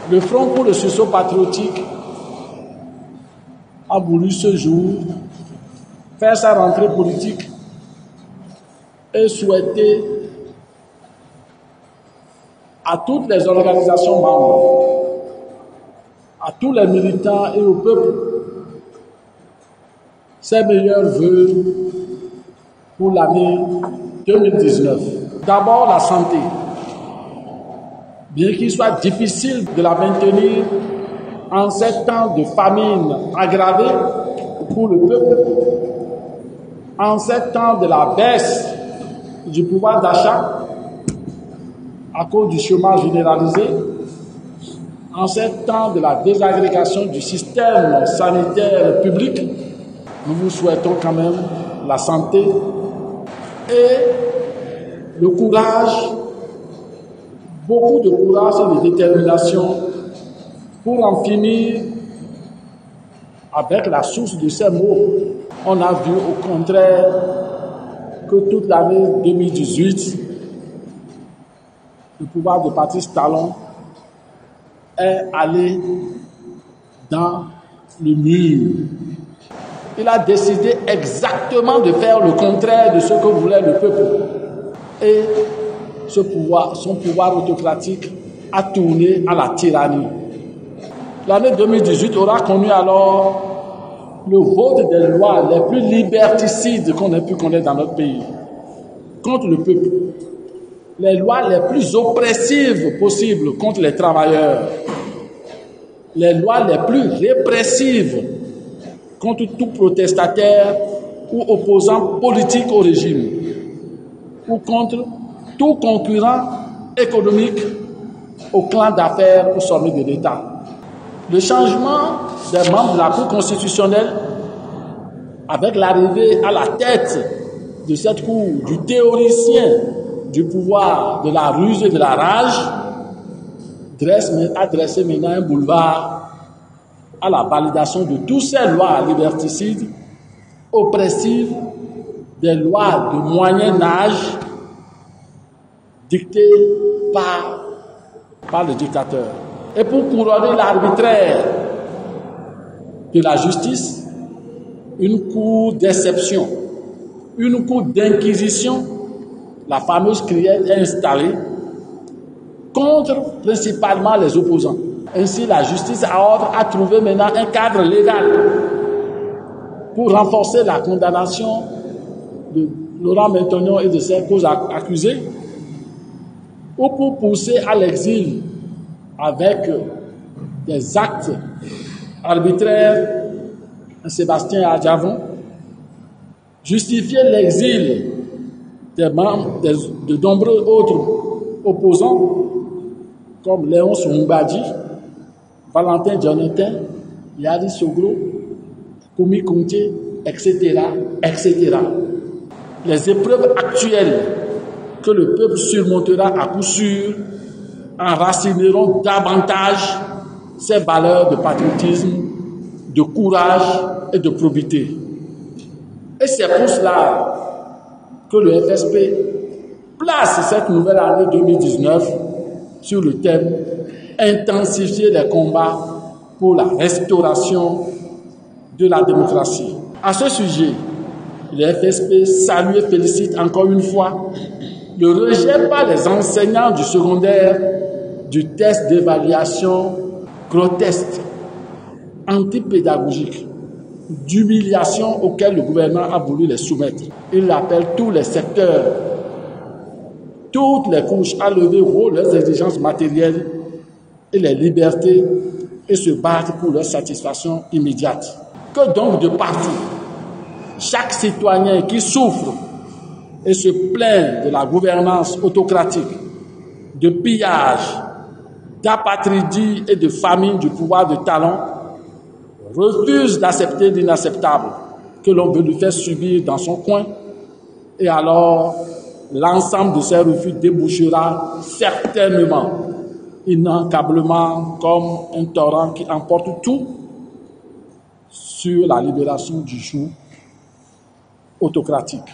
Le Front pour le sursaut patriotique a voulu ce jour faire sa rentrée politique et souhaiter à toutes les organisations membres, à tous les militants et au peuple ses meilleurs vœux pour l'année 2019. D'abord, la santé. Bien qu'il soit difficile de la maintenir en ces temps de famine aggravée pour le peuple, en ces temps de la baisse du pouvoir d'achat à cause du chômage généralisé, en ces temps de la désagrégation du système sanitaire public, nous vous souhaitons quand même la santé et le courage, beaucoup de courage et de détermination pour en finir avec la source de ces maux. On a vu au contraire que toute l'année 2018, le pouvoir de Patrice Talon est allé dans le mur. Il a décidé exactement de faire le contraire de ce que voulait le peuple. Et son pouvoir autocratique a tourné à la tyrannie. L'année 2018 aura connu alors le vote des lois les plus liberticides qu'on ait pu connaître dans notre pays contre le peuple. Les lois les plus oppressives possibles contre les travailleurs. Les lois les plus répressives contre tout protestataire ou opposant politique au régime, ou contre tout concurrent économique au clan d'affaires au sommet de l'État. Le changement des membres de la Cour constitutionnelle, avec l'arrivée à la tête de cette Cour du théoricien du pouvoir, de la ruse et de la rage, a dressé maintenant un boulevard à la validation de toutes ces lois liberticides, oppressives, des lois de moyen âge dictées par le dictateur. Et pour couronner l'arbitraire de la justice, une cour d'exception, une cour d'inquisition, la fameuse crielle est installée contre principalement les opposants. Ainsi, la justice a trouvé maintenant un cadre légal pour renforcer la condamnation de Laurent Maintenon et de ses co-accusés, ou pour pousser à l'exil avec des actes arbitraires à Sébastien et à Djavon, justifier l'exil des membres de nombreux autres opposants comme Léon Soumbadji, Valentin Jonathan, Yari Soglo, Koumi Kounté, etc., etc. Les épreuves actuelles que le peuple surmontera à coup sûr enracineront davantage ses valeurs de patriotisme, de courage et de probité. Et c'est pour cela que le FSP place cette nouvelle année 2019 sur le thème « Intensifier les combats pour la restauration de la démocratie ». À ce sujet, le FSP salue et félicite encore une fois le rejet par les enseignants du secondaire du test d'évaluation grotesque, antipédagogique, d'humiliation auquel le gouvernement a voulu les soumettre. Il appelle tous les secteurs, toutes les couches à lever haut leurs exigences matérielles et les libertés et se battre pour leur satisfaction immédiate. Que donc de partout, chaque citoyen qui souffre et se plaint de la gouvernance autocratique, de pillage, d'apatridie et de famine du pouvoir de Talon, refuse d'accepter l'inacceptable que l'on veut lui faire subir dans son coin, et alors l'ensemble de ces refus débouchera certainement, immanquablement, comme un torrent qui emporte tout sur la libération du joug autocratique.